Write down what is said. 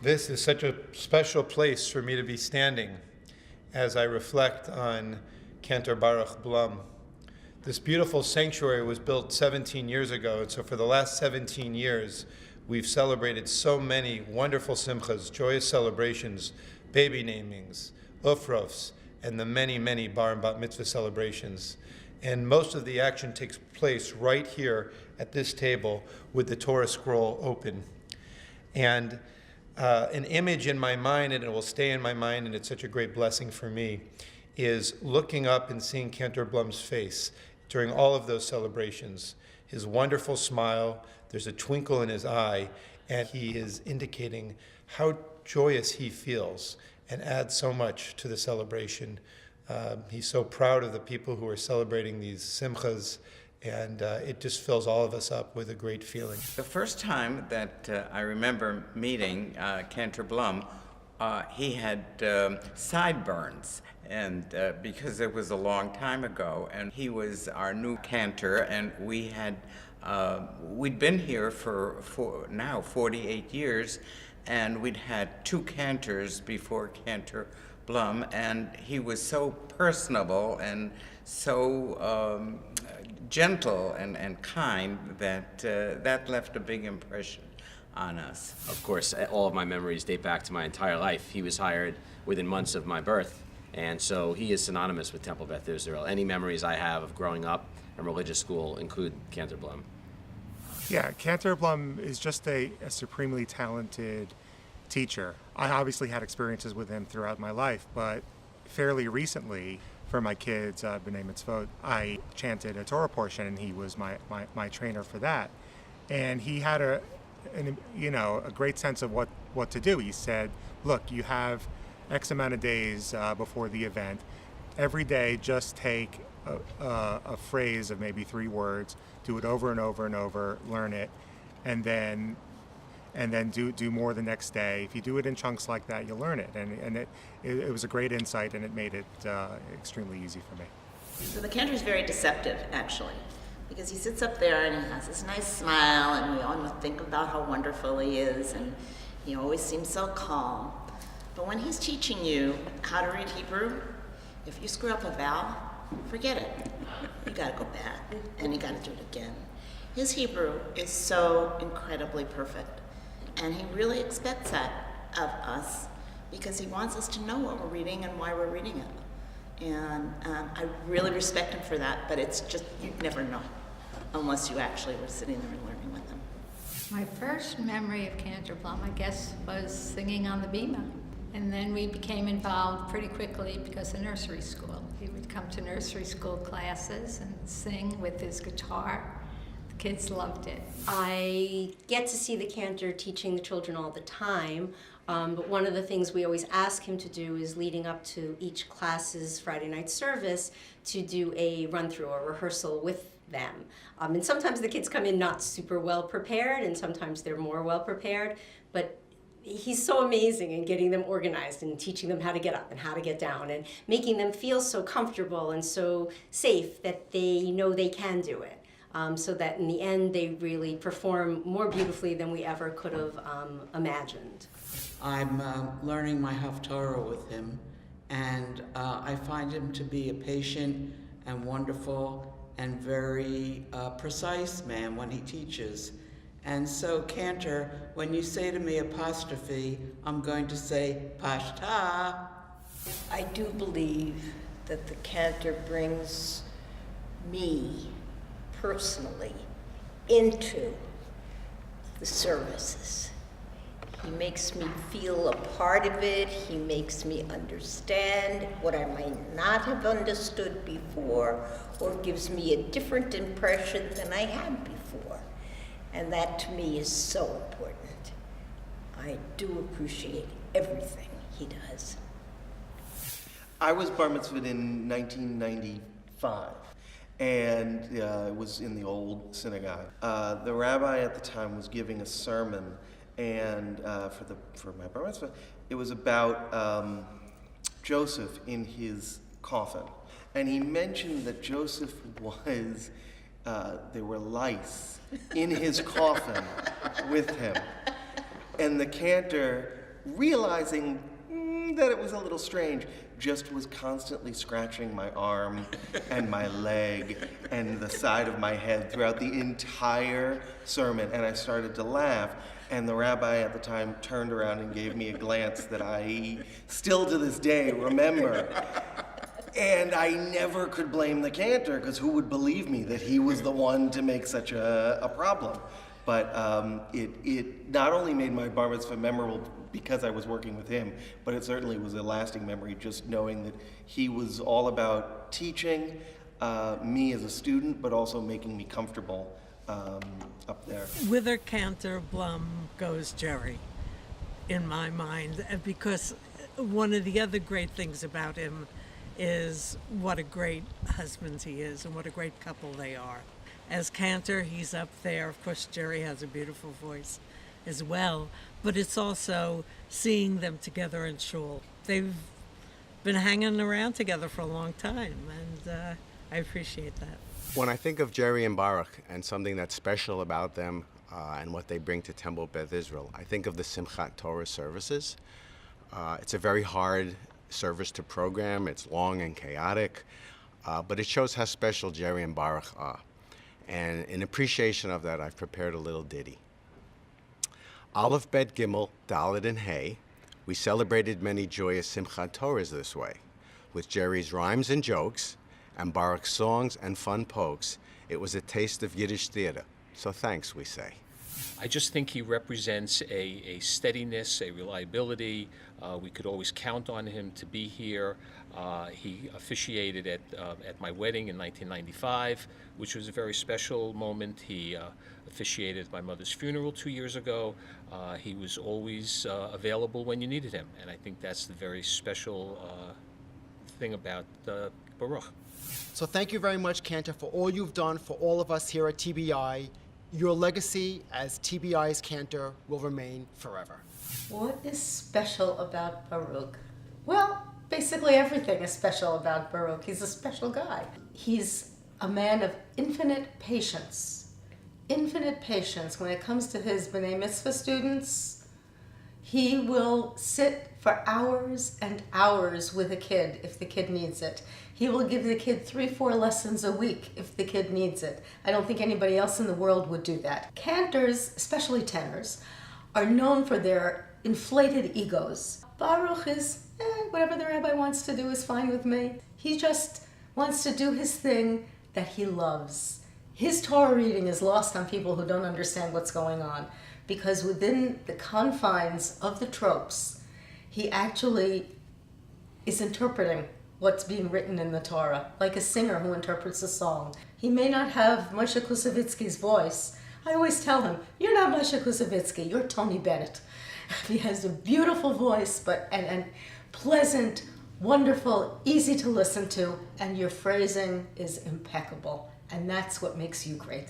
This is such a special place for me to be standing as I reflect on Cantor Baruch Blum. This beautiful sanctuary was built 17 years ago, and so for the last 17 years, we've celebrated so many wonderful simchas, joyous celebrations, baby namings, ufrofs, and the many, many bar and bat mitzvah celebrations. And most of the action takes place right here at this table with the Torah scroll open. And an image in my mind, and it will stay in my mind, and it's such a great blessing for me, is looking up and seeing Cantor Blum's face during all of those celebrations. His wonderful smile, there's a twinkle in his eye, and he is indicating how joyous he feels and adds so much to the celebration. He's so proud of the people who are celebrating these simchas, and it just fills all of us up with a great feeling. The first time that I remember meeting Cantor Blum, he had sideburns, and because it was a long time ago, and he was our new cantor, and we'd been here for now 48 years, and we'd had two cantors before Cantor Blum, and he was so personable and so gentle and kind that that left a big impression on us. Of course, all of my memories date back to my entire life. He was hired within months of my birth, and so he is synonymous with Temple Beth Israel. Any memories I have of growing up in religious school include Cantor Blum. Yeah, Cantor Blum is just a supremely talented teacher. I obviously had experiences with him throughout my life, but fairly recently, for my kids' B'nai Mitzvot, I chanted a Torah portion, and he was my trainer for that. And he had a great sense of what to do. He said, look, you have X amount of days before the event. Every day, just take a phrase of maybe 3 words, do it over and over and over, learn it, and then do more the next day. If you do it in chunks like that, you'll learn it. And it was a great insight, and it made it extremely easy for me. So the cantor is very deceptive, actually, because he sits up there and he has this nice smile, and we all think about how wonderful he is, and he always seems so calm. But when he's teaching you how to read Hebrew, if you screw up a vowel, forget it. You gotta go back, and you gotta do it again. His Hebrew is so incredibly perfect. And he really expects that of us because he wants us to know what we're reading and why we're reading it. And I really respect him for that, but it's just, you'd never know unless you actually were sitting there and learning with him. My first memory of Cantor Blum, I guess, was singing on the Bima. And then we became involved pretty quickly because of nursery school. He would come to nursery school classes and sing with his guitar. Kids loved it. I get to see the cantor teaching the children all the time, but one of the things we always ask him to do is leading up to each class's Friday night service to do a run-through or rehearsal with them. And sometimes the kids come in not super well prepared, and sometimes they're more well prepared, but he's so amazing in getting them organized and teaching them how to get up and how to get down and making them feel so comfortable and so safe that they know they can do it. So that in the end they really perform more beautifully than we ever could have imagined. I'm learning my Haftarah with him, and I find him to be a patient and wonderful and very precise man when he teaches. And so, Cantor, when you say to me apostrophe, I'm going to say pashta. I do believe that the cantor brings me personally into the services. He makes me feel a part of it. He makes me understand what I might not have understood before, or gives me a different impression than I had before. And that to me is so important. I do appreciate everything he does. I was bar mitzvahed in 1995. And it was in the old synagogue. The rabbi at the time was giving a sermon, and for my bar mitzvah, it was about Joseph in his coffin. And he mentioned that Joseph was, there were lice in his coffin with him. And the cantor realizing that it was a little strange, just was constantly scratching my arm and my leg and the side of my head throughout the entire sermon. And I started to laugh. And the rabbi at the time turned around and gave me a glance that I still to this day remember. And I never could blame the cantor, because who would believe me that he was the one to make such a problem? But it not only made my bar mitzvah memorable because I was working with him, but it certainly was a lasting memory, just knowing that he was all about teaching me as a student, but also making me comfortable up there. With a Cantor Blum goes Jerry, in my mind, because one of the other great things about him is what a great husband he is and what a great couple they are. As Cantor, he's up there. Of course, Jerry has a beautiful voice as well, but it's also seeing them together in shul. They've been hanging around together for a long time, and I appreciate that. When I think of Jerry and Baruch and something that's special about them and what they bring to Temple Beth Israel, I think of the Simchat Torah services. It's a very hard service to program. It's long and chaotic, but it shows how special Jerry and Baruch are. And in appreciation of that, I've prepared a little ditty. Aleph, Bet, Gimel, Dalet, and Hey, we celebrated many joyous Simchat Torahs this way. With Jerry's rhymes and jokes, and Baruch's songs and fun pokes, it was a taste of Yiddish theater. So thanks, we say. I just think he represents a steadiness, a reliability. We could always count on him to be here. He officiated at my wedding in 1995, which was a very special moment. He officiated my mother's funeral 2 years ago. He was always available when you needed him, and I think that's the very special thing about Baruch. So thank you very much, Cantor, for all you've done for all of us here at TBI. Your legacy as TBI's Cantor will remain forever. What is special about Baruch? Well, basically everything is special about Baruch. He's a special guy. He's a man of infinite patience. Infinite patience when it comes to his B'nai Mitzvah students. He will sit for hours and hours with a kid if the kid needs it. He will give the kid 3-4 lessons a week if the kid needs it. I don't think anybody else in the world would do that. Cantors, especially tenors, are known for their inflated egos. Baruch is, whatever the rabbi wants to do is fine with me. He just wants to do his thing that he loves. His Torah reading is lost on people who don't understand what's going on, because within the confines of the tropes, he actually is interpreting what's being written in the Torah, like a singer who interprets a song. He may not have Moshe Kusevitsky's voice. I always tell him, you're not Moshe Kusevitsky, you're Tony Bennett. He has a beautiful voice, and pleasant, wonderful, easy to listen to, and your phrasing is impeccable. And that's what makes you great.